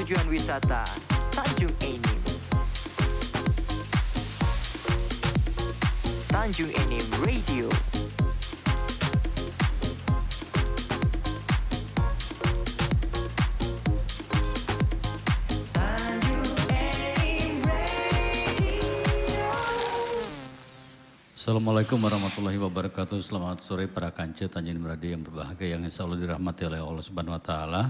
tujuan wisata Tanjung Enim. Tanjung Enim Radio. Assalamualaikum warahmatullahi wabarakatuh. Selamat sore para kanca Tanjung Enim Radio yang berbahagia, yang insya Allah dirahmati oleh Allah Subhanahu Wa Taala.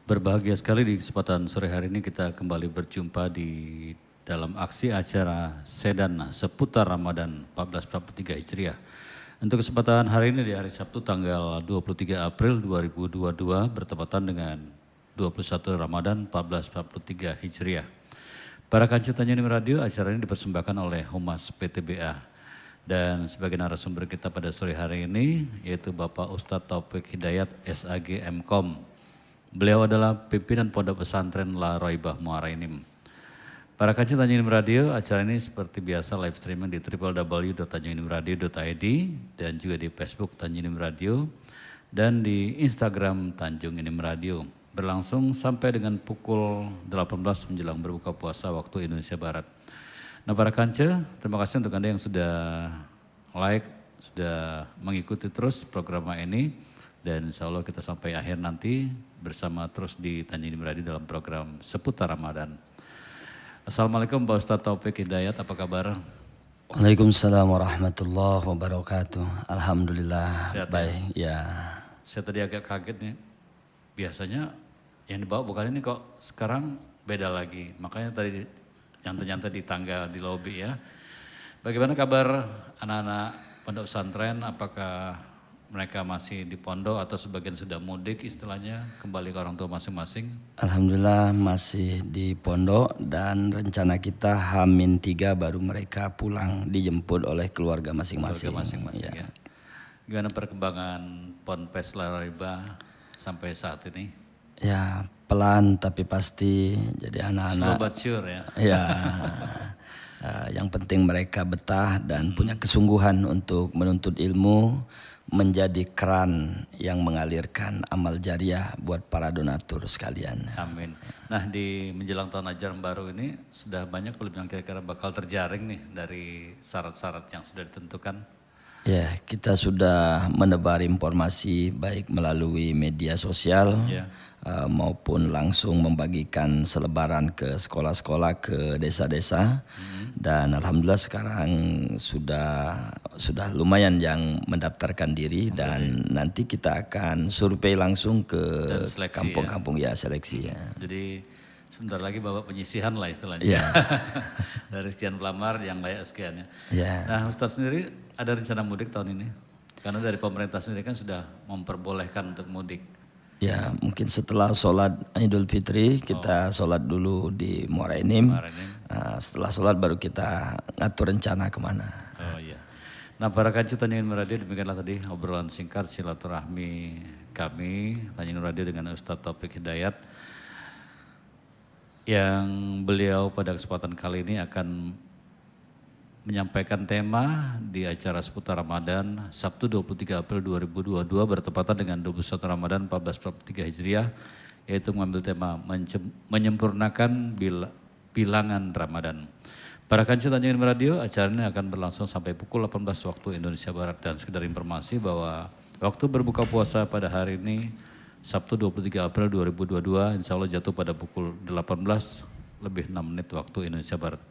Berbahagia sekali di kesempatan sore hari ini kita kembali berjumpa di dalam aksi acara Sedan seputar Ramadan 1443 Hijriah. Untuk kesempatan hari ini di hari Sabtu tanggal 23 April 2022 bertepatan dengan 21 Ramadan 1443 Hijriah. Para kanca Tanjung Enim Radio, acara ini dipersembahkan oleh Humas PTBA. Dan sebagai narasumber kita pada sore hari ini yaitu Bapak Ustadz Taufik Hidayat SAG MKom. Beliau adalah pimpinan Pondok Pesantren La Roibah Muara Enim. Para kancing Tanjung Enim Radio, acara ini seperti biasa live streaming di www.tanjungenimradio.id dan juga di Facebook Tanjung Enim Radio dan di Instagram Tanjung Enim Radio. Berlangsung sampai dengan pukul 18 menjelang berbuka puasa waktu Indonesia Barat. Nah para kanca, terima kasih untuk Anda yang sudah like, sudah mengikuti terus program ini. Dan insya Allah kita sampai akhir nanti bersama terus di Tanjung Enim Radio dalam program seputar Ramadan. Assalamualaikum Pak Ustadz Taufik Hidayat, apa kabar? Waalaikumsalam warahmatullahi wabarakatuh. Alhamdulillah, sehat baik ya. Saya tadi agak kaget nih, biasanya yang dibawa bukan ini kok, sekarang beda lagi. Makanya tadi nyantai-nyantai di tangga, di lobi ya. Bagaimana kabar anak-anak pondok pesantren? Apakah mereka masih di pondok atau sebagian sudah mudik istilahnya kembali ke orang tua masing-masing? Alhamdulillah masih di pondok dan rencana kita H-3 baru mereka pulang dijemput oleh keluarga masing-masing. Keluarga masing-masing ya. Gimana perkembangan Ponpes La Roibah sampai saat ini? Ya pelan tapi pasti, jadi anak-anak. Slow but sure ya. Ya, yang penting mereka betah dan punya kesungguhan untuk menuntut ilmu, menjadi keran yang mengalirkan amal jariah buat para donatur sekalian. Amin. Nah di menjelang tahun ajaran baru ini sudah banyak belum yang kira-kira bakal terjaring nih dari syarat-syarat yang sudah ditentukan? Ya, kita sudah menebar informasi baik melalui media sosial maupun langsung membagikan selebaran ke sekolah-sekolah, ke desa-desa. Dan alhamdulillah sekarang sudah lumayan yang mendaftarkan diri dan nanti kita akan survei langsung ke kampung-kampung ya, seleksi ya. Jadi sebentar lagi Bapak penyisihan lah istilahnya. Ya. Dari sekian pelamar yang layak sekian ya. Ya. Nah Ustadz sendiri ada rencana mudik tahun ini? Karena dari pemerintah sendiri kan sudah memperbolehkan untuk mudik. Ya mungkin setelah sholat Idul Fitri kita sholat dulu di Muara Enim. Setelah sholat baru kita ngatur rencana kemana. Oh iya. Nah para kanci Tanjung Enim Radio, demikianlah tadi obrolan singkat silaturahmi kami Tanjung Enim Radio dengan Ustadz Taufik Hidayat. Yang beliau pada kesempatan kali ini akan menyampaikan tema di acara seputar Ramadan Sabtu 23 April 2022 bertepatan dengan 21 Ramadan 1443 Hijriah, yaitu mengambil tema menyempurnakan bilangan Ramadan. Para kancil Tanjung Enim Radio, acara ini akan berlangsung sampai pukul 18 waktu Indonesia Barat. Dan sekedar informasi bahwa waktu berbuka puasa pada hari ini Sabtu 23 April 2022 insya Allah jatuh pada pukul 18 lebih 6 menit waktu Indonesia Barat.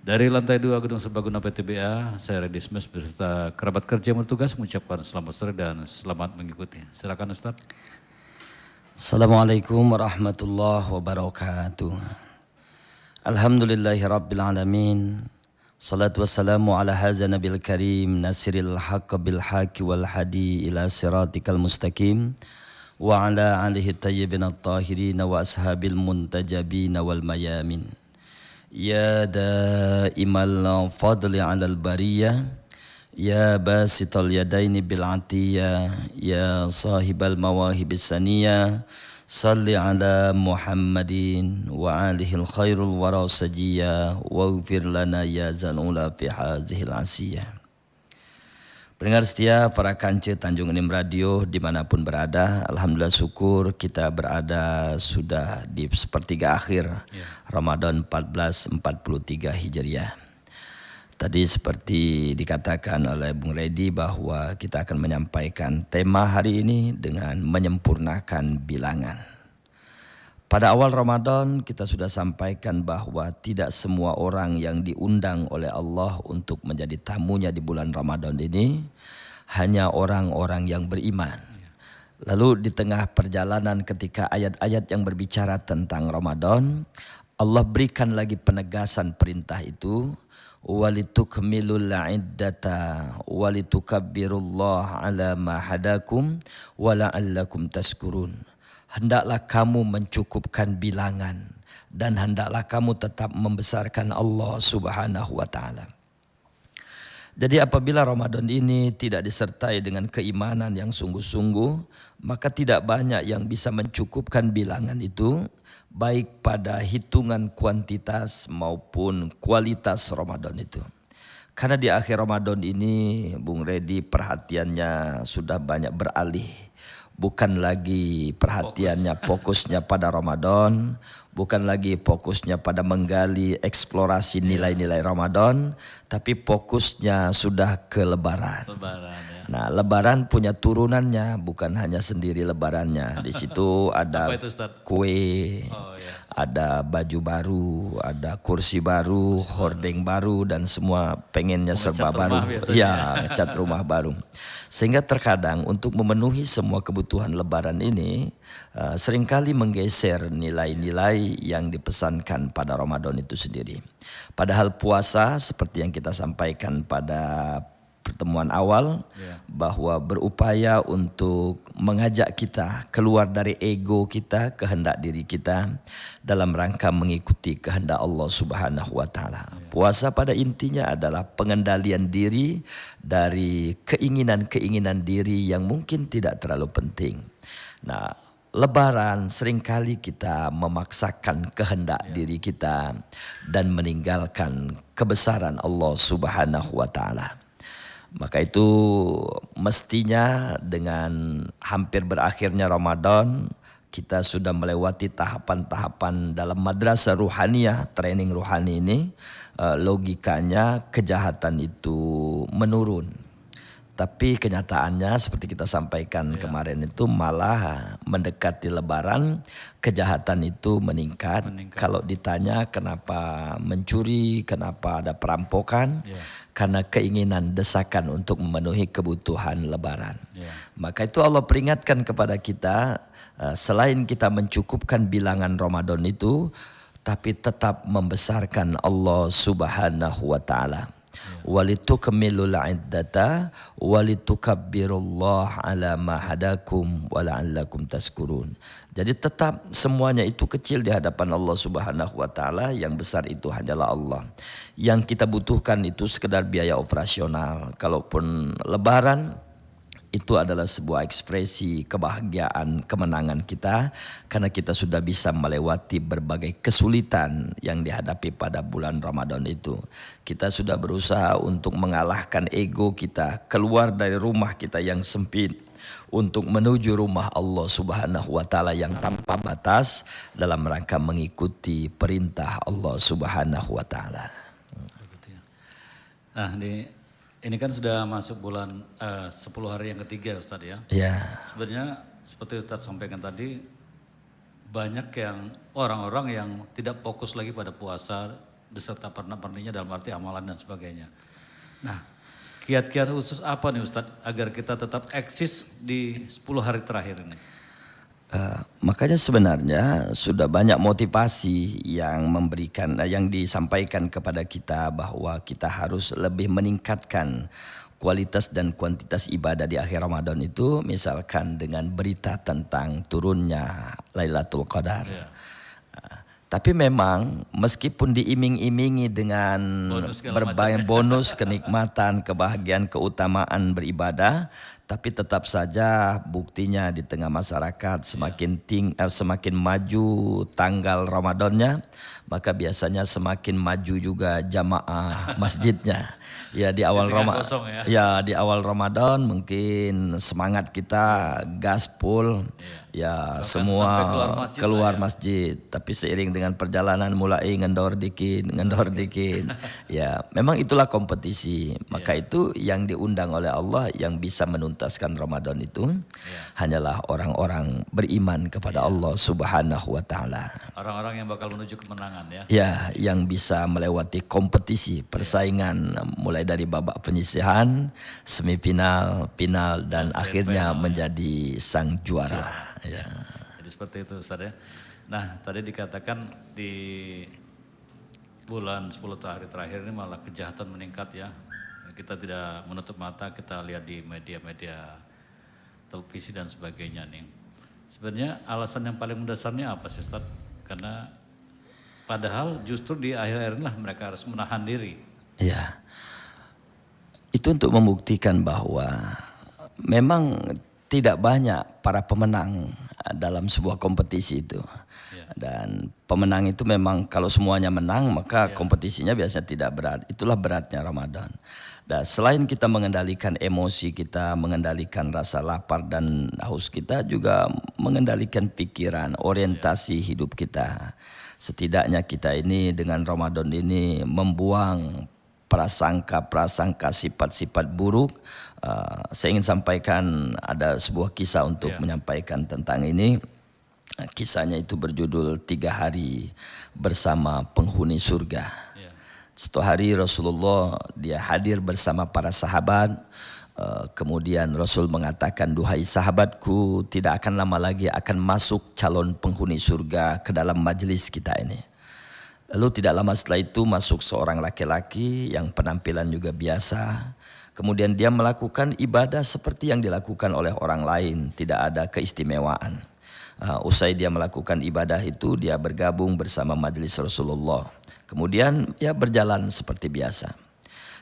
Dari lantai 2 Gedung Serbaguna PTBA, saya Reddy Smes beserta kerabat kerja yang bertugas mengucapkan selamat sore dan selamat mengikuti. Silakan Ustaz. Assalamualaikum warahmatullahi wabarakatuh. Alhamdulillahi rabbil alamin. Salatu wassalamu ala hadza nabil karim nasiril haqq bil haqq wal hadi ila siratikal mustaqim wa ala alihi tayyibin at-tahirin wa ashabil muntajabin wal mayamin. Ya daimal fadli alal bariyah, ya basital yadaini bil atiyah, ya sahibal mawahibis saniyah, salli ala Muhammadin wa alihil khairul wara sajiyah, waghfir lana ya zalula fi hazihil asiyah. Pendengar setia para kanci Tanjung Enim Radio dimanapun berada, alhamdulillah syukur kita berada sudah di sepertiga akhir Ramadan 1443 Hijriah. Tadi seperti dikatakan oleh Bung Redi bahwa kita akan menyampaikan tema hari ini dengan menyempurnakan bilangan. Pada awal Ramadan kita sudah sampaikan bahwa tidak semua orang yang diundang oleh Allah untuk menjadi tamunya di bulan Ramadan ini hanya orang-orang yang beriman. Lalu di tengah perjalanan ketika ayat-ayat yang berbicara tentang Ramadan, Allah berikan lagi penegasan perintah itu, walitukmilul iddata walitukabbirullaha ala ma hadakum wa la'allakum tashkurun. Hendaklah kamu mencukupkan bilangan dan hendaklah kamu tetap membesarkan Allah Subhanahu wa taala. Jadi apabila Ramadan ini tidak disertai dengan keimanan yang sungguh-sungguh, maka tidak banyak yang bisa mencukupkan bilangan itu, baik pada hitungan kuantitas maupun kualitas Ramadan itu. Karena di akhir Ramadan ini Bung Redi perhatiannya sudah banyak beralih. Bukan lagi perhatiannya fokusnya pada Ramadan, bukan lagi fokusnya pada menggali eksplorasi nilai-nilai Ramadan, tapi fokusnya sudah ke Lebaran. Nah, Lebaran punya turunannya, bukan hanya sendiri Lebarannya. Di situ ada kue, ada baju baru, ada kursi baru, hordeng baru, dan semua pengennya serba baru. Ya, ngecat rumah baru. Sehingga terkadang untuk memenuhi semua kebutuhan Lebaran ini seringkali menggeser nilai-nilai yang dipesankan pada Ramadan itu sendiri. Padahal puasa seperti yang kita sampaikan pada pertemuan awal bahwa berupaya untuk mengajak kita keluar dari ego kita, kehendak diri kita dalam rangka mengikuti kehendak Allah Subhanahu wa taala. Puasa pada intinya adalah pengendalian diri dari keinginan-keinginan diri yang mungkin tidak terlalu penting. Nah, Lebaran seringkali kita memaksakan kehendak diri kita dan meninggalkan kebesaran Allah Subhanahu wa taala. Maka itu mestinya dengan hampir berakhirnya Ramadan, kita sudah melewati tahapan-tahapan dalam madrasah ruhaniyah, training ruhani ini, logikanya kejahatan itu menurun. Tapi kenyataannya seperti kita sampaikan kemarin itu malah mendekati Lebaran kejahatan itu meningkat. Kalau ditanya kenapa mencuri, kenapa ada perampokan, karena keinginan desakan untuk memenuhi kebutuhan Lebaran. Maka itu Allah peringatkan kepada kita, selain kita mencukupkan bilangan Ramadan itu, tapi tetap membesarkan Allah Subhanahu wa taala. Walitukmilul iddata walitukabbirullaha ala ma hadakum wa la'allakum tashkurun. Jadi tetap semuanya itu kecil di hadapan Allah Subhanahu wa taala, yang besar itu hanyalah Allah. Yang kita butuhkan itu sekedar biaya operasional. Kalaupun Lebaran itu adalah sebuah ekspresi kebahagiaan, kemenangan kita, karena kita sudah bisa melewati berbagai kesulitan yang dihadapi pada bulan Ramadan itu. Kita sudah berusaha untuk mengalahkan ego kita, keluar dari rumah kita yang sempit untuk menuju rumah Allah Subhanahu wa taala yang tanpa batas dalam rangka mengikuti perintah Allah Subhanahu wa taala. Nah, ini kan sudah masuk bulan 10 hari yang ketiga Ustadz ya. Sebenarnya seperti Ustadz sampaikan tadi, banyak yang orang-orang yang tidak fokus lagi pada puasa beserta perna-perninya dalam arti amalan dan sebagainya. Nah, kiat-kiat khusus apa nih Ustadz agar kita tetap eksis di 10 hari terakhir ini? Makanya sebenarnya sudah banyak motivasi yang disampaikan kepada kita bahwa kita harus lebih meningkatkan kualitas dan kuantitas ibadah di akhir Ramadan itu, misalkan dengan berita tentang turunnya Lailatul Qadar. Tapi memang meskipun diiming-imingi dengan berbagai bonus, kenikmatan, kebahagiaan, keutamaan beribadah, Tapi tetap saja buktinya di tengah masyarakat semakin maju tanggal Ramadannya, maka biasanya semakin maju juga jamaah masjidnya. Ya di awal Ramadan, di awal Ramadan mungkin semangat kita gaspol, ya bahkan semua keluar masjid. Tapi seiring dengan perjalanan mulai ngendor dikit. Ya memang itulah kompetisi. Maka itu yang diundang oleh Allah yang bisa menuntaskan Ramadan itu hanyalah orang-orang beriman kepada Allah Subhanahu wa taala. Orang-orang yang bakal menuju kemenangan ya. Ya, yang bisa melewati kompetisi, persaingan mulai dari babak penyisihan, semifinal, final dan akhirnya menjadi sang juara. Ya. Jadi seperti itu Ustaz ya. Nah, tadi dikatakan di bulan 10 hari terakhir ini malah kejahatan meningkat ya. Kita tidak menutup mata, kita lihat di media-media televisi dan sebagainya nih. Sebenarnya alasan yang paling mendasarnya apa sih Ustaz? Karena padahal justru di akhir-akhir inilah mereka harus menahan diri. Ya, itu untuk membuktikan bahwa memang tidak banyak para pemenang dalam sebuah kompetisi itu. Dan pemenang itu memang kalau semuanya menang maka kompetisinya biasanya tidak berat. Itulah beratnya Ramadan. Dan selain kita mengendalikan emosi kita, mengendalikan rasa lapar dan haus kita, juga mengendalikan pikiran, orientasi hidup kita. Setidaknya kita ini dengan Ramadan ini membuang prasangka-prasangka sifat-sifat buruk. Saya ingin sampaikan ada sebuah kisah untuk menyampaikan tentang ini. Kisahnya itu berjudul 3 hari bersama penghuni surga. Satu hari Rasulullah dia hadir bersama para sahabat. Kemudian Rasul mengatakan, duhai sahabatku, tidak akan lama lagi akan masuk calon penghuni surga ke dalam majelis kita ini. Lalu tidak lama setelah itu masuk seorang laki-laki yang penampilan juga biasa. Kemudian dia melakukan ibadah seperti yang dilakukan oleh orang lain, tidak ada keistimewaan. Usai dia melakukan ibadah itu, dia bergabung bersama majelis Rasulullah. Kemudian ya berjalan seperti biasa.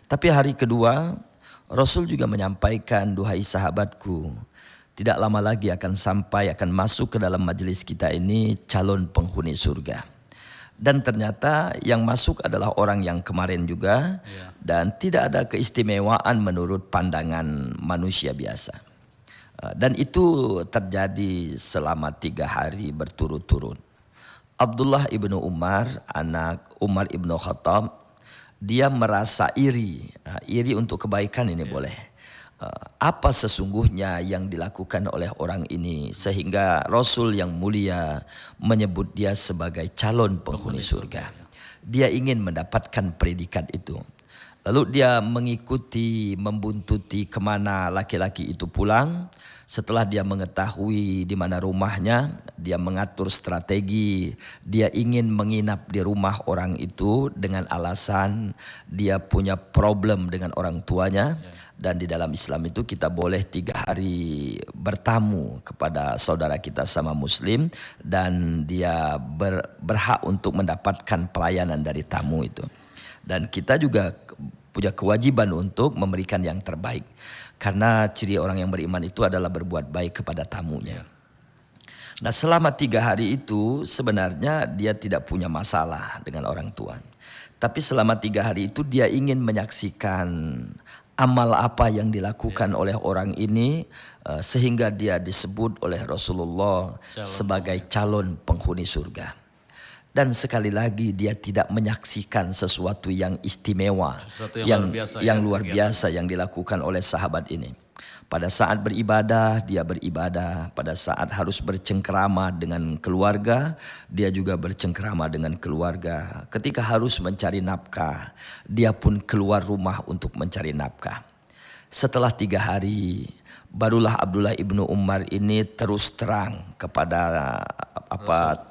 Tapi hari kedua Rasul juga menyampaikan, duhai sahabatku, tidak lama lagi akan masuk ke dalam majelis kita ini calon penghuni surga. Dan ternyata yang masuk adalah orang yang kemarin juga dan tidak ada keistimewaan menurut pandangan manusia biasa. Dan itu terjadi selama 3 hari berturut-turut. Abdullah ibnu Umar, anak Umar ibnu Khattab, dia merasa iri untuk kebaikan ini boleh. Apa sesungguhnya yang dilakukan oleh orang ini sehingga Rasul yang mulia menyebut dia sebagai calon penghuni surga. Dia ingin mendapatkan predikat itu. Lalu dia membuntuti kemana laki-laki itu pulang. Setelah dia mengetahui di mana rumahnya, dia mengatur strategi. Dia ingin menginap di rumah orang itu dengan alasan dia punya problem dengan orang tuanya. Dan di dalam Islam itu kita boleh 3 hari bertamu kepada saudara kita sama muslim. Dan dia berhak untuk mendapatkan pelayanan dari tamu itu. Dan kita juga punya kewajiban untuk memberikan yang terbaik. Karena ciri orang yang beriman itu adalah berbuat baik kepada tamunya. Nah selama 3 hari itu sebenarnya dia tidak punya masalah dengan orang tua. Tapi selama 3 hari itu dia ingin menyaksikan amal apa yang dilakukan oleh orang ini. Sehingga dia disebut oleh Rasulullah sebagai calon penghuni surga. Dan sekali lagi dia tidak menyaksikan sesuatu yang istimewa, yang luar biasa yang dilakukan oleh sahabat ini. Pada saat beribadah, dia beribadah. Pada saat harus bercengkrama dengan keluarga, dia juga bercengkrama dengan keluarga. Ketika harus mencari nafkah, dia pun keluar rumah untuk mencari nafkah. Setelah 3 hari, barulah Abdullah ibnu Umar ini terus terang kepada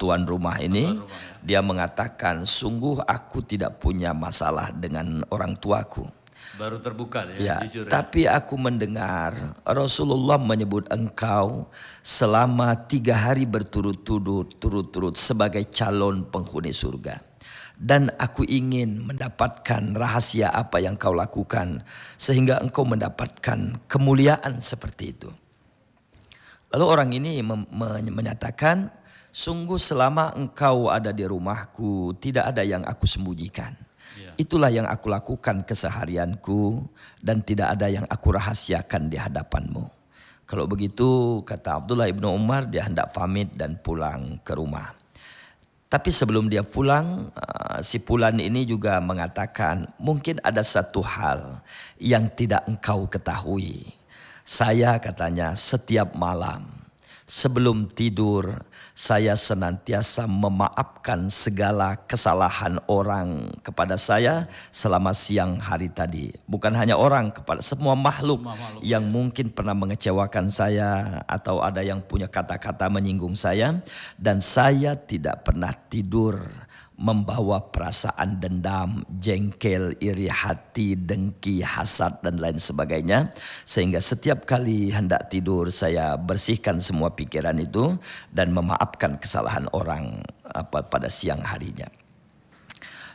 tuan rumah ini. Dia mengatakan, sungguh aku tidak punya masalah dengan orang tuaku. Baru terbuka ya, jujur ya. Tapi aku mendengar Rasulullah menyebut engkau selama 3 hari berturut-turut sebagai calon penghuni surga. dan aku ingin mendapatkan rahasia apa yang kau lakukan sehingga engkau mendapatkan kemuliaan seperti itu. Lalu orang ini menyatakan, sungguh selama engkau ada di rumahku tidak ada yang aku sembunyikan. Itulah yang aku lakukan keseharianku dan tidak ada yang aku rahasiakan di hadapanmu. Kalau begitu, kata Abdullah ibnu Umar, dia hendak pamit dan pulang ke rumah. Tapi sebelum dia pulang, si Fulan ini juga mengatakan, mungkin ada satu hal yang tidak engkau ketahui. Saya, katanya, setiap malam sebelum tidur saya senantiasa memaafkan segala kesalahan orang kepada saya selama siang hari tadi. Bukan hanya orang, kepada semua makhluk yang mungkin pernah mengecewakan saya atau ada yang punya kata-kata menyinggung saya. Dan saya tidak pernah tidur membawa perasaan dendam, jengkel, iri hati, dengki, hasad dan lain sebagainya. Sehingga setiap kali hendak tidur saya bersihkan semua pikiran itu dan memaafkan kesalahan orang pada siang harinya.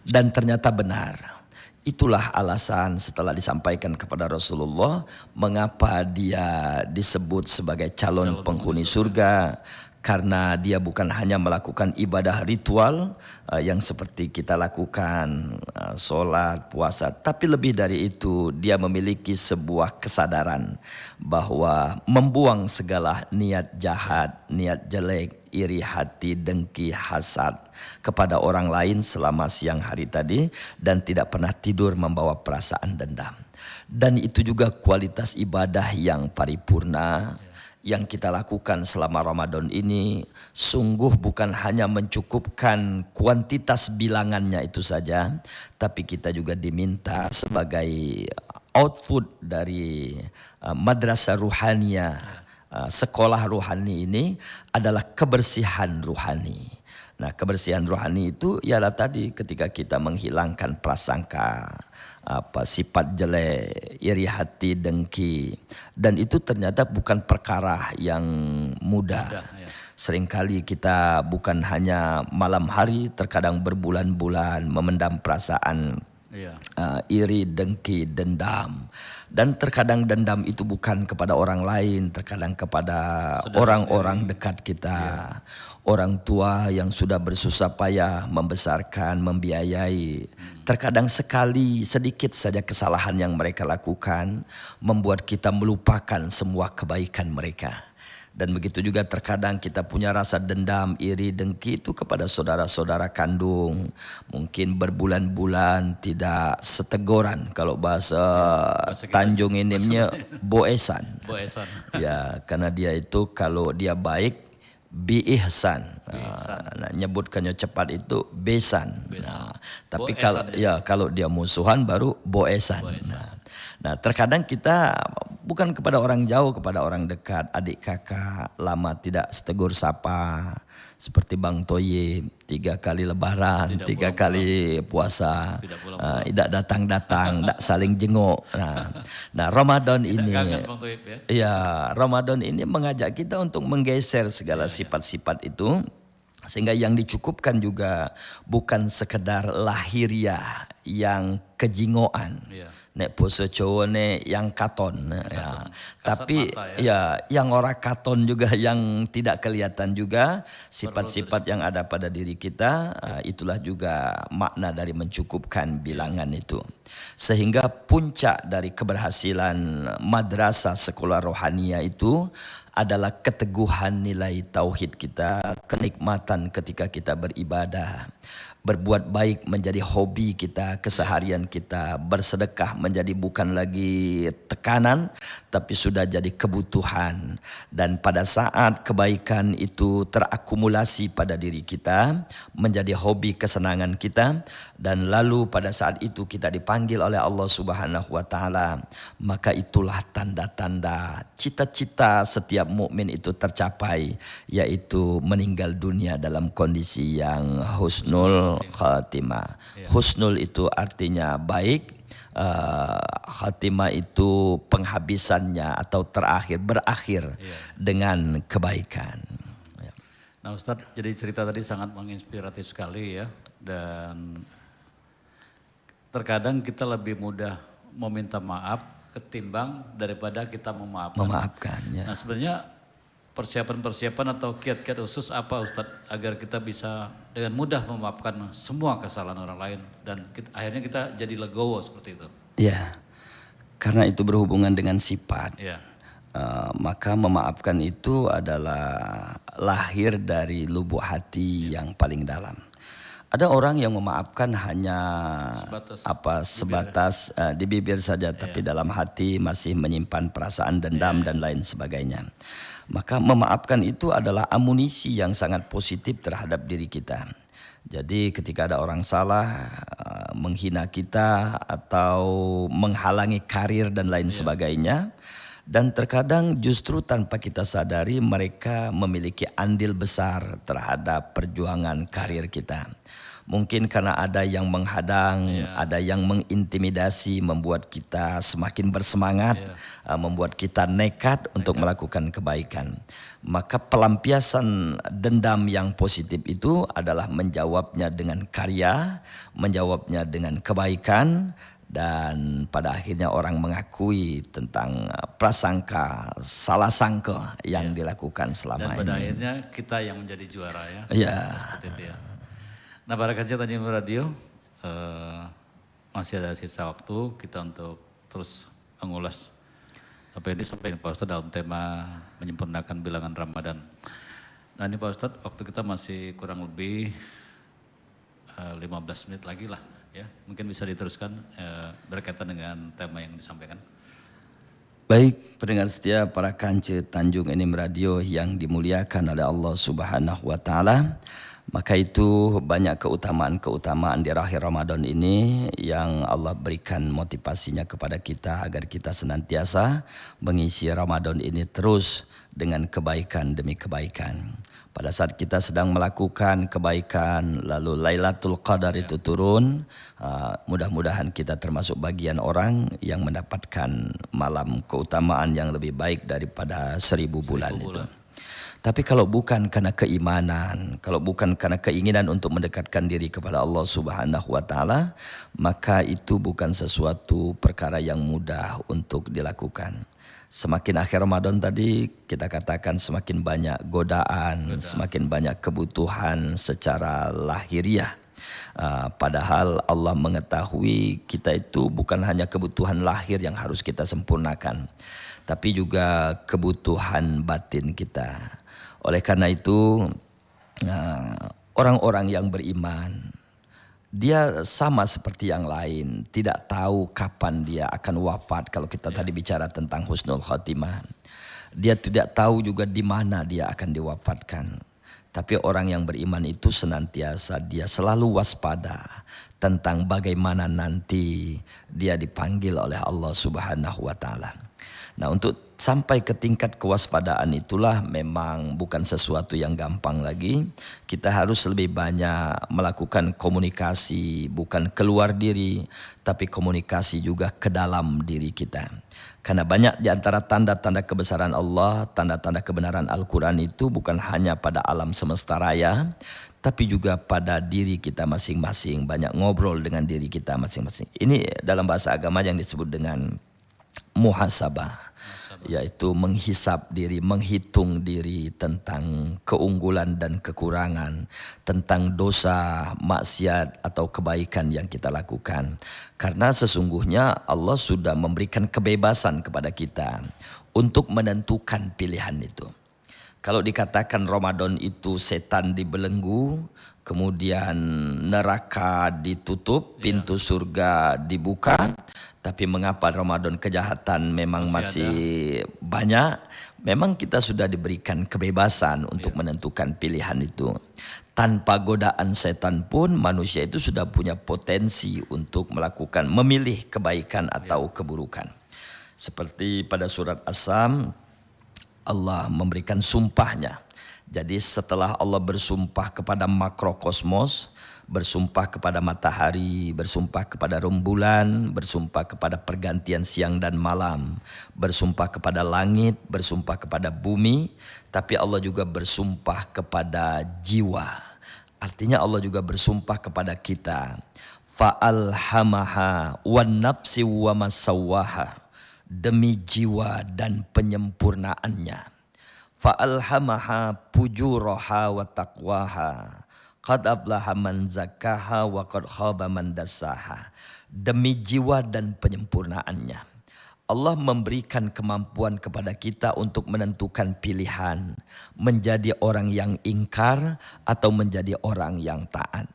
Dan ternyata benar. Itulah alasan setelah disampaikan kepada Rasulullah mengapa dia disebut sebagai calon penghuni surga. Karena dia bukan hanya melakukan ibadah ritual yang seperti kita lakukan, sholat, puasa. Tapi lebih dari itu, dia memiliki sebuah kesadaran bahwa membuang segala niat jahat, niat jelek, iri hati, dengki, hasad kepada orang lain selama siang hari tadi. Dan tidak pernah tidur membawa perasaan dendam. Dan itu juga kualitas ibadah yang paripurna yang kita lakukan selama Ramadan ini. Sungguh bukan hanya mencukupkan kuantitas bilangannya itu saja, tapi kita juga diminta sebagai output dari madrasah ruhaniyah, sekolah ruhani ini adalah kebersihan ruhani. Nah, kebersihan rohani itu ialah tadi ketika kita menghilangkan prasangka, sifat jelek, iri hati, dengki. Dan itu ternyata bukan perkara yang mudah. Seringkali kita bukan hanya malam hari, terkadang berbulan-bulan memendam perasaan iri, dengki, dendam. Dan terkadang dendam itu bukan kepada orang lain, terkadang kepada orang-orang dekat kita. Orang tua yang sudah bersusah payah membesarkan, membiayai. Terkadang sekali sedikit saja kesalahan yang mereka lakukan membuat kita melupakan semua kebaikan mereka. Dan begitu juga terkadang kita punya rasa dendam, iri, dengki itu kepada saudara-saudara kandung. Mungkin berbulan-bulan tidak seteguran. Kalau bahasa Tanjung inimnya boesan. Ya, karena dia itu kalau dia baik bi ihsan. Nah, nyebutkannya cepat itu besan. Nah, tapi kalau dia musuhan baru boesan. Nah, terkadang kita bukan kepada orang jauh, kepada orang dekat, adik kakak lama tidak setegur sapa. Seperti Bang Toye, 3 kali lebaran, 3 kali puasa, tidak datang-datang, tidak saling jenguk. Nah, Ramadan ini, Ramadan ini mengajak kita untuk menggeser segala sifat-sifat itu. Sehingga yang dicukupkan juga bukan sekedar lahiriah yang kejingoan. Nek poso Jawa nek yang katon ya. Tapi yang ora katon juga, yang tidak kelihatan juga sifat-sifat yang ada pada diri kita. Itulah juga makna dari mencukupkan bilangan itu. Sehingga puncak dari keberhasilan madrasah sekolah rohaniah itu adalah keteguhan nilai tauhid kita, kenikmatan ketika kita beribadah. Berbuat baik menjadi hobi kita, keseharian kita. Bersedekah menjadi bukan lagi tekanan, tapi sudah jadi kebutuhan. Dan pada saat kebaikan itu terakumulasi pada diri kita, menjadi hobi kesenangan kita, dan lalu pada saat itu kita dipanggil oleh Allah Subhanahu wa taala, maka itulah tanda-tanda cita-cita setiap mukmin itu tercapai, yaitu meninggal dunia dalam kondisi yang husnul khatimah. Husnul itu artinya baik, khatimah itu penghabisannya atau berakhir dengan kebaikan. Nah Ustadz, jadi cerita tadi sangat menginspiratif sekali ya. Dan terkadang kita lebih mudah meminta maaf ketimbang daripada kita memaafkan. Memaafkan, ya. Nah sebenarnya persiapan-persiapan atau kiat-kiat khusus apa Ustadz agar kita bisa dengan mudah memaafkan semua kesalahan orang lain dan akhirnya kita jadi legowo seperti itu. Ya, karena itu berhubungan dengan sifat. Ya. Maka memaafkan itu adalah lahir dari lubuk hati yang paling dalam. Ada orang yang memaafkan hanya sebatas di bibir saja, tapi dalam hati masih menyimpan perasaan dendam dan lain sebagainya. Maka memaafkan itu adalah amunisi yang sangat positif terhadap diri kita. Jadi ketika ada orang salah, menghina kita atau menghalangi karir dan lain sebagainya, dan terkadang justru tanpa kita sadari mereka memiliki andil besar terhadap perjuangan karir kita. Mungkin karena ada yang menghadang, ada yang mengintimidasi, membuat kita semakin bersemangat, membuat kita nekat untuk melakukan kebaikan. Maka pelampiasan dendam yang positif itu adalah menjawabnya dengan karya, menjawabnya dengan kebaikan, dan pada akhirnya orang mengakui tentang prasangka, salah sangka yang dilakukan selama ini. Dan pada akhirnya kita yang menjadi juara ya. Ya. Seperti itu ya. Nah para kancet Tanjung Radio, masih ada sisa waktu kita untuk terus mengulas apa yang disampaikan Pak Ustadz dalam tema menyempurnakan bilangan Ramadan. Nah ini Pak Ustadz, waktu kita masih kurang lebih 15 menit lagi lah ya. Mungkin bisa diteruskan berkaitan dengan tema yang disampaikan. Baik pendengar setia para kancet Tanjung Enim Radio yang dimuliakan oleh Allah Subhanahu wa Ta'ala. Maka itu banyak keutamaan-keutamaan di akhir Ramadan ini yang Allah berikan motivasinya kepada kita agar kita senantiasa mengisi Ramadan ini terus dengan kebaikan demi kebaikan. Pada saat kita sedang melakukan kebaikan lalu Lailatul Qadar itu turun, mudah-mudahan kita termasuk bagian orang yang mendapatkan malam keutamaan yang lebih baik daripada 1000 bulan itu. Tapi kalau bukan karena keimanan, kalau bukan karena keinginan untuk mendekatkan diri kepada Allah Subhanahu wa Ta'ala, maka itu bukan sesuatu perkara yang mudah untuk dilakukan. Semakin akhir Ramadan tadi kita katakan semakin banyak godaan, semakin banyak kebutuhan secara lahiriah. Padahal Allah mengetahui kita itu bukan hanya kebutuhan lahir yang harus kita sempurnakan, tapi juga kebutuhan batin kita. Oleh karena itu orang-orang yang beriman dia sama seperti yang lain, tidak tahu kapan dia akan wafat. Kalau kita tadi bicara tentang husnul khotimah, dia tidak tahu juga di mana dia akan diwafatkan. Tapi orang yang beriman itu senantiasa dia selalu waspada tentang bagaimana nanti dia dipanggil oleh Allah Subhanahu wa Ta'ala. Nah, untuk sampai ke tingkat kewaspadaan itulah memang bukan sesuatu yang gampang lagi. Kita harus lebih banyak melakukan komunikasi, bukan keluar diri, tapi komunikasi juga ke dalam diri kita. Karena banyak di antara tanda-tanda kebesaran Allah, tanda-tanda kebenaran Al-Quran itu bukan hanya pada alam semesta raya, tapi juga pada diri kita masing-masing. Banyak ngobrol dengan diri kita masing-masing. Ini dalam bahasa agama yang disebut dengan muhasabah, yaitu menghisap diri, menghitung diri tentang keunggulan dan kekurangan, tentang dosa, maksiat atau kebaikan yang kita lakukan. Karena sesungguhnya Allah sudah memberikan kebebasan kepada kita untuk menentukan pilihan itu. Kalau dikatakan Ramadan itu setan dibelenggu, kemudian neraka ditutup, pintu surga dibuka. Tapi mengapa Ramadan kejahatan memang masih banyak? Memang kita sudah diberikan kebebasan untuk menentukan pilihan itu. Tanpa godaan setan pun manusia itu sudah punya potensi untuk melakukan, memilih kebaikan atau keburukan. Seperti pada surat As-Sam, Allah memberikan sumpahnya. Jadi setelah Allah bersumpah kepada makrokosmos, bersumpah kepada matahari, bersumpah kepada rembulan, bersumpah kepada pergantian siang dan malam, bersumpah kepada langit, bersumpah kepada bumi, tapi Allah juga bersumpah kepada jiwa. Artinya Allah juga bersumpah kepada kita. Fa'alhamaha wan nafsi wa masawwaha. Demi jiwa dan penyempurnaannya. Fa'alhamaha pujuraha wa taqwaha. Qad aflaha man zakkaha wa qad khaba man dassaha. Demi jiwa dan penyempurnaannya. Allah memberikan kemampuan kepada kita untuk menentukan pilihan. Menjadi orang yang ingkar atau menjadi orang yang taat.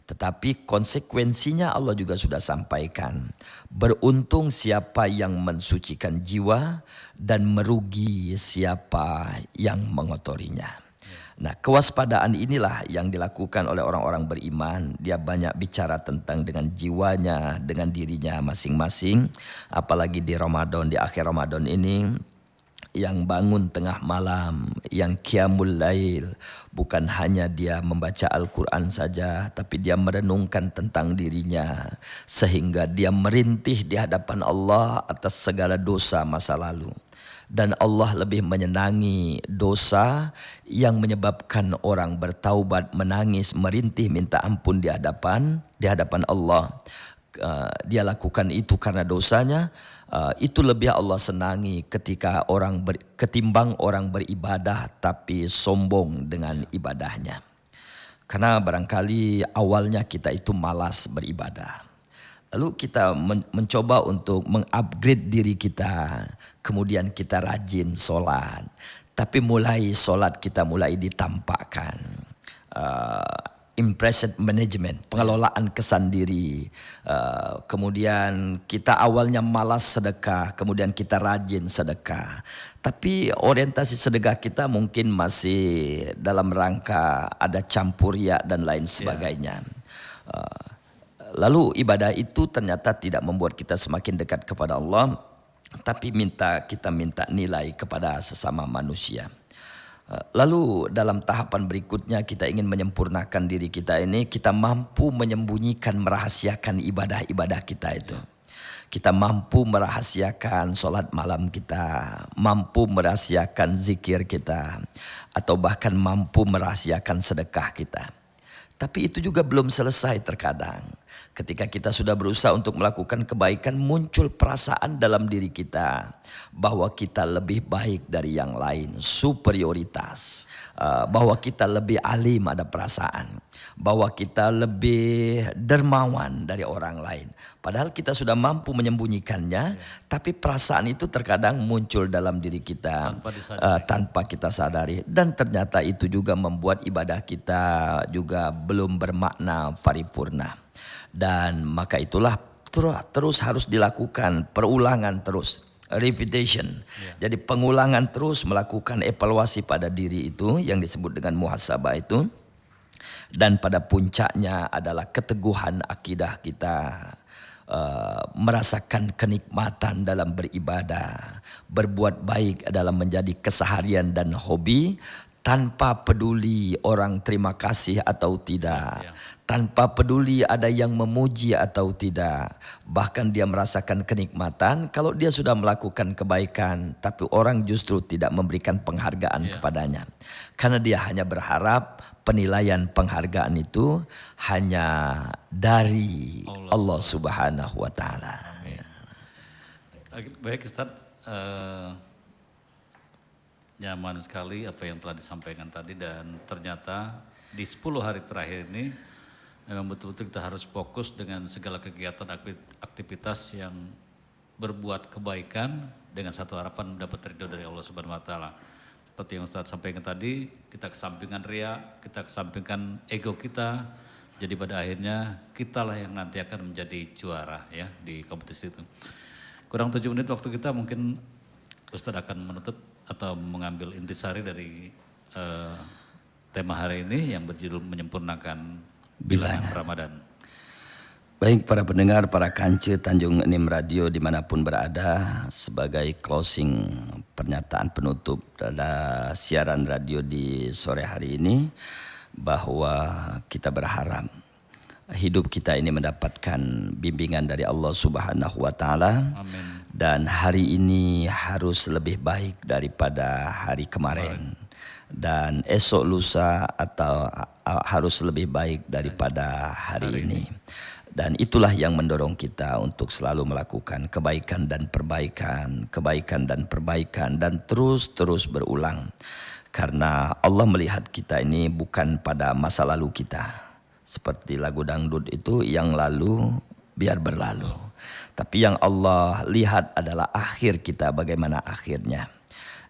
Tetapi konsekuensinya Allah juga sudah sampaikan. Beruntung siapa yang mensucikan jiwa dan merugi siapa yang mengotorinya. Nah, kewaspadaan inilah yang dilakukan oleh orang-orang beriman. Dia banyak bicara tentang dengan jiwanya, dengan dirinya masing-masing. Apalagi di Ramadan, di akhir Ramadan ini. Yang bangun tengah malam, yang qiyamul lail, bukan hanya dia membaca Al-Quran saja, tapi dia merenungkan tentang dirinya, sehingga dia merintih di hadapan Allah atas segala dosa masa lalu. Dan Allah lebih menyenangi dosa yang menyebabkan orang bertaubat, menangis, merintih, minta ampun di hadapan Allah. Dia lakukan itu karena dosanya. Itu lebih Allah senangi ketika ketimbang orang beribadah tapi sombong dengan ibadahnya. Karena barangkali awalnya kita itu malas beribadah. Lalu kita mencoba untuk mengupgrade diri kita. Kemudian kita rajin sholat. Tapi sholat kita mulai ditampakkan. Impression management, pengelolaan kesan diri. Kemudian kita awalnya malas sedekah, kemudian kita rajin sedekah. Tapi orientasi sedekah kita mungkin masih dalam rangka ada campur ya dan lain sebagainya. Lalu ibadah itu ternyata tidak membuat kita semakin dekat kepada Allah, tapi kita minta nilai kepada sesama manusia. Lalu dalam tahapan berikutnya kita ingin menyempurnakan diri kita ini, kita mampu menyembunyikan, merahasiakan ibadah-ibadah kita itu. Kita mampu merahasiakan sholat malam kita, mampu merahasiakan zikir kita, atau bahkan mampu merahasiakan sedekah kita. Tapi itu juga belum selesai terkadang. Ketika kita sudah berusaha untuk melakukan kebaikan, muncul perasaan dalam diri kita bahwa kita lebih baik dari yang lain, superioritas. Bahwa kita lebih alim, ada perasaan. Bahwa kita lebih dermawan dari orang lain. Padahal kita sudah mampu menyembunyikannya, tapi perasaan itu terkadang muncul dalam diri kita tanpa kita sadari. Dan ternyata itu juga membuat ibadah kita juga belum bermakna paripurna. Dan maka itulah terus harus dilakukan perulangan terus, repetition. Jadi pengulangan terus, melakukan evaluasi pada diri itu yang disebut dengan muhasabah itu. Dan pada puncaknya adalah keteguhan akidah kita, merasakan kenikmatan dalam beribadah, berbuat baik dalam menjadi keseharian dan hobi. Tanpa peduli orang terima kasih atau tidak. Tanpa peduli ada yang memuji atau tidak. Bahkan dia merasakan kenikmatan kalau dia sudah melakukan kebaikan. Tapi orang justru tidak memberikan penghargaan kepadanya. Karena dia hanya berharap penilaian penghargaan itu hanya dari Allah Subhanahu wa Ta'ala. Baik Ustaz. Nyaman sekali apa yang telah disampaikan tadi, dan ternyata di 10 hari terakhir ini memang betul-betul kita harus fokus dengan segala kegiatan aktivitas yang berbuat kebaikan dengan satu harapan mendapat ridho dari Allah Subhanahu wa Ta'ala. Seperti yang Ustaz sampaikan tadi, kita kesampingkan ria, kita kesampingkan ego kita, jadi pada akhirnya kitalah yang nanti akan menjadi juara ya di kompetisi itu. Kurang 7 menit waktu kita, mungkin Ustaz akan menutup atau mengambil intisari dari tema hari ini yang berjudul menyempurnakan bilangan Ramadan. Baik para pendengar, para kance Tanjung Enim Radio dimanapun berada, sebagai closing pernyataan penutup pada siaran radio di sore hari ini, bahwa kita berharap hidup kita ini mendapatkan bimbingan dari Allah Subhanahu wa Ta'ala. Amin. Dan hari ini harus lebih baik daripada hari kemarin. Dan esok lusa atau harus lebih baik daripada hari ini. Dan itulah yang mendorong kita untuk selalu melakukan kebaikan dan perbaikan, dan terus berulang. Karena Allah melihat kita ini bukan pada masa lalu kita. Seperti lagu dangdut itu, yang lalu biar berlalu. Tapi yang Allah lihat adalah akhir kita, bagaimana akhirnya.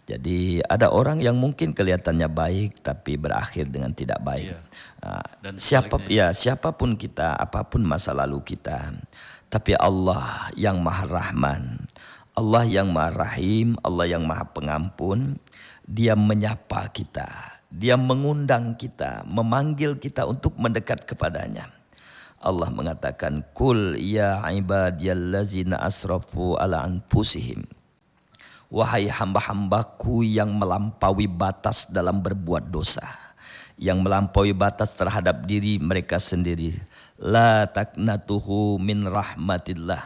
Jadi ada orang yang mungkin kelihatannya baik tapi berakhir dengan tidak baik. Dan Siapapun kita, apapun masa lalu kita, tapi Allah yang Maha Rahman, Allah yang Maha Rahim, Allah yang Maha Pengampun, Dia menyapa kita, Dia mengundang kita, memanggil kita untuk mendekat kepadanya. Allah mengatakan, "Qul ya ibadiyallazina asrafu ala anfusihim." Wahai hamba-hambaku yang melampaui batas dalam berbuat dosa, yang melampaui batas terhadap diri mereka sendiri. La taqnatuhu min rahmatillah.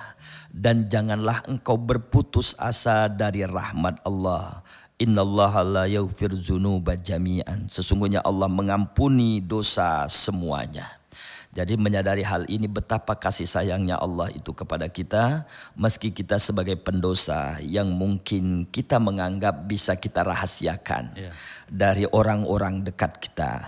Dan janganlah engkau berputus asa dari rahmat Allah. Innallaha la yaghfir dzunuba jami'an. Sesungguhnya Allah mengampuni dosa semuanya. Jadi menyadari hal ini, betapa kasih sayangnya Allah itu kepada kita, meski kita sebagai pendosa yang mungkin kita menganggap bisa kita rahasiakan dari orang-orang dekat kita.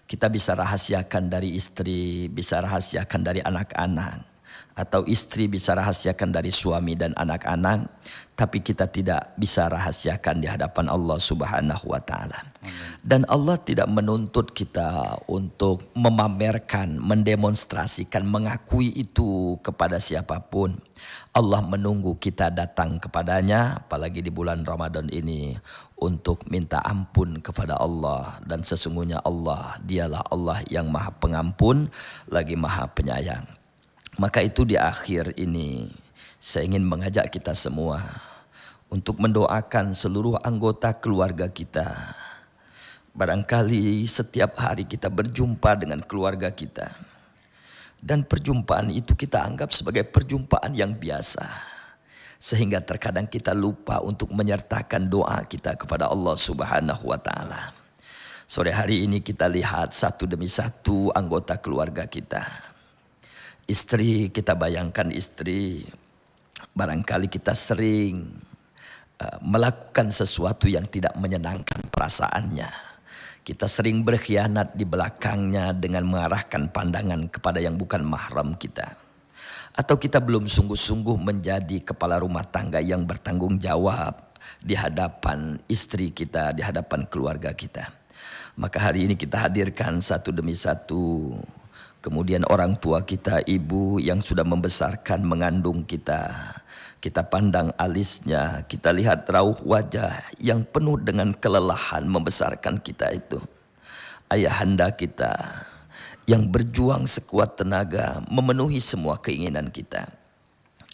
Kita bisa rahasiakan dari istri, bisa rahasiakan dari anak-anak, atau istri bisa rahasiakan dari suami dan anak-anak, tapi kita tidak bisa rahasiakan di hadapan Allah Subhanahu wa taala. Dan Allah tidak menuntut kita untuk memamerkan, mendemonstrasikan, mengakui itu kepada siapapun. Allah menunggu kita datang kepadanya, apalagi di bulan Ramadan ini, untuk minta ampun kepada Allah. Dan sesungguhnya Allah, Dialah Allah yang Maha Pengampun lagi Maha Penyayang. Maka itu di akhir ini saya ingin mengajak kita semua untuk mendoakan seluruh anggota keluarga kita. Barangkali setiap hari kita berjumpa dengan keluarga kita, dan perjumpaan itu kita anggap sebagai perjumpaan yang biasa, sehingga terkadang kita lupa untuk menyertakan doa kita kepada Allah Subhanahu wa taala. Sore hari ini kita lihat satu demi satu anggota keluarga kita. Istri, kita bayangkan istri, barangkali kita sering melakukan sesuatu yang tidak menyenangkan perasaannya. Kita sering berkhianat di belakangnya dengan mengarahkan pandangan kepada yang bukan mahram kita. Atau kita belum sungguh-sungguh menjadi kepala rumah tangga yang bertanggung jawab di hadapan istri kita, di hadapan keluarga kita. Maka hari ini kita hadirkan satu demi satu. Kemudian orang tua kita, ibu yang sudah membesarkan, mengandung kita. Kita pandang alisnya, kita lihat rauh wajah yang penuh dengan kelelahan membesarkan kita itu. Ayahanda kita yang berjuang sekuat tenaga memenuhi semua keinginan kita.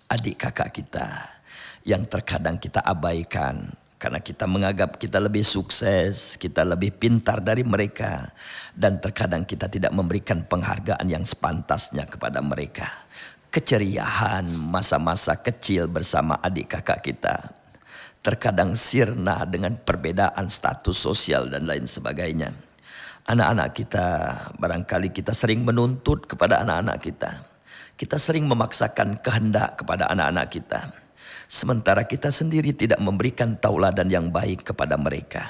Adik kakak kita yang terkadang kita abaikan karena kita menganggap kita lebih sukses, kita lebih pintar dari mereka. Dan terkadang kita tidak memberikan penghargaan yang sepantasnya kepada mereka. Keceriaan masa-masa kecil bersama adik kakak kita terkadang sirna dengan perbedaan status sosial dan lain sebagainya. Anak-anak kita, barangkali kita sering menuntut kepada anak-anak kita. Kita sering memaksakan kehendak kepada anak-anak kita. Sementara kita sendiri tidak memberikan tauladan yang baik kepada mereka.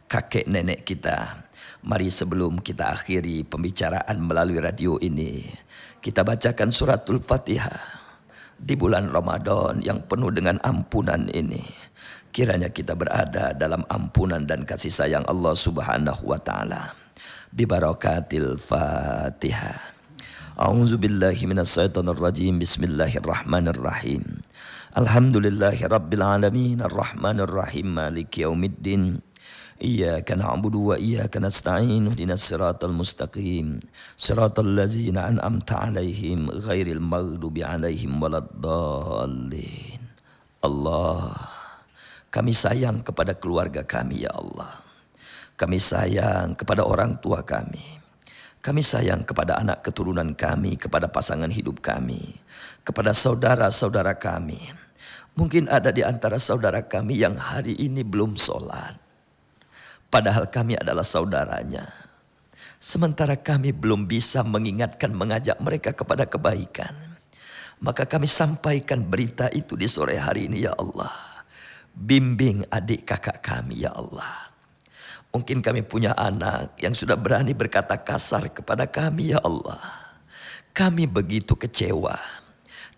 Kakek nenek kita, mari sebelum kita akhiri pembicaraan melalui radio ini, kita bacakan suratul Fatihah di bulan Ramadan yang penuh dengan ampunan ini. Kiranya kita berada dalam ampunan dan kasih sayang Allah Subhanahu wa taala. Bi barakatil Fatihah. A'udzu billahi minasyaitonir rajim. Bismillahirrahmanirrahim. Alhamdulillahirabbil alamin arrahmanir rahim maliki yaumiddin. Iyyaka na'budu wa iyyaka nasta'in ihdinas siratal mustaqim siratal ladzina an'amta 'alaihim ghairil maghdubi 'alaihim waladdallin. Allah, kami sayang kepada keluarga kami ya Allah. Kami sayang kepada orang tua kami. Kami sayang kepada anak keturunan kami, kepada pasangan hidup kami, kepada saudara-saudara kami. Mungkin ada di antara saudara kami yang hari ini belum sholat. Padahal kami adalah saudaranya. Sementara kami belum bisa mengingatkan, mengajak mereka kepada kebaikan. Maka kami sampaikan berita itu di sore hari ini ya Allah. Bimbing adik kakak kami ya Allah. Mungkin kami punya anak yang sudah berani berkata kasar kepada kami ya Allah. Kami begitu kecewa.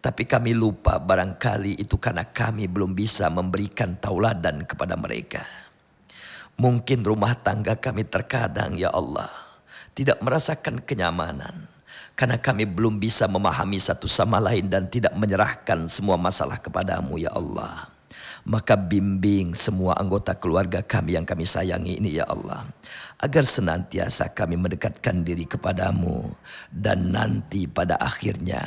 Tapi kami lupa barangkali itu karena kami belum bisa memberikan tauladan kepada mereka. Mungkin rumah tangga kami terkadang ya Allah tidak merasakan kenyamanan. Karena kami belum bisa memahami satu sama lain dan tidak menyerahkan semua masalah kepadamu ya Allah. Maka bimbing semua anggota keluarga kami yang kami sayangi ini ya Allah. Agar senantiasa kami mendekatkan diri kepadamu. Dan nanti pada akhirnya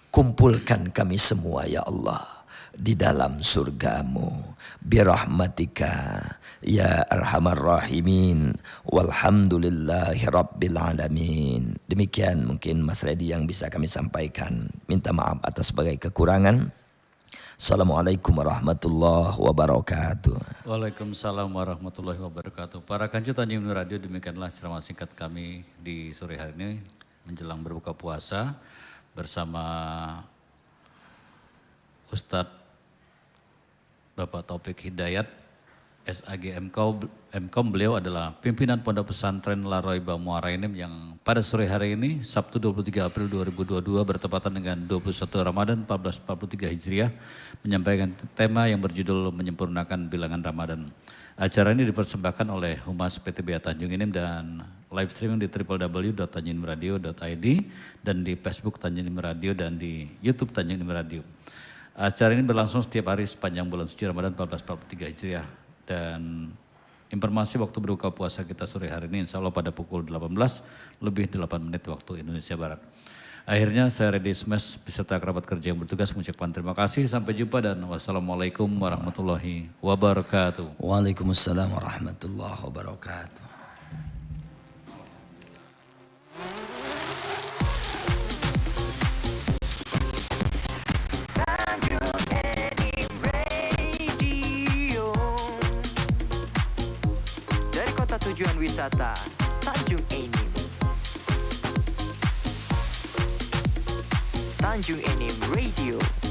kumpulkan kami semua ya Allah di dalam surgamu. Birahmatika ya arhamar rahimin. Walhamdulillahi rabbil alamin. Demikian mungkin Mas Redi yang bisa kami sampaikan. Minta maaf atas sebagai kekurangan. Assalamualaikum warahmatullahi wabarakatuh. Waalaikumsalam warahmatullahi wabarakatuh. Para kanjeng Tanjung Radio, demikianlah ceramah singkat kami di sore hari ini menjelang berbuka puasa bersama Ustadz Bapak Taufik Hidayat SAG MKOM. Beliau adalah pimpinan Pondok Pesantren Laroiba Muarainim yang pada sore hari ini Sabtu 23 April 2022 bertepatan dengan 21 Ramadan 1443 Hijriah menyampaikan tema yang berjudul menyempurnakan bilangan Ramadan. Acara ini dipersembahkan oleh Humas PTBA Tanjung Inim dan live streaming di www.tanjungimradio.id dan di Facebook Tanjung Inim Radio dan di YouTube Tanjung Inim Radio. Acara ini berlangsung setiap hari sepanjang bulan suci Ramadan 1443 Hijriah. Dan informasi waktu berbuka puasa kita sore hari ini insya Allah pada pukul 18 lebih 8 menit waktu Indonesia Barat. Akhirnya saya Redi Smash beserta kerabat kerja yang bertugas mengucapkan terima kasih. Sampai jumpa dan wassalamualaikum warahmatullahi wabarakatuh. Waalaikumsalam warahmatullahi wabarakatuh. Tujuan wisata Tanjung Enim. Tanjung Enim Radio.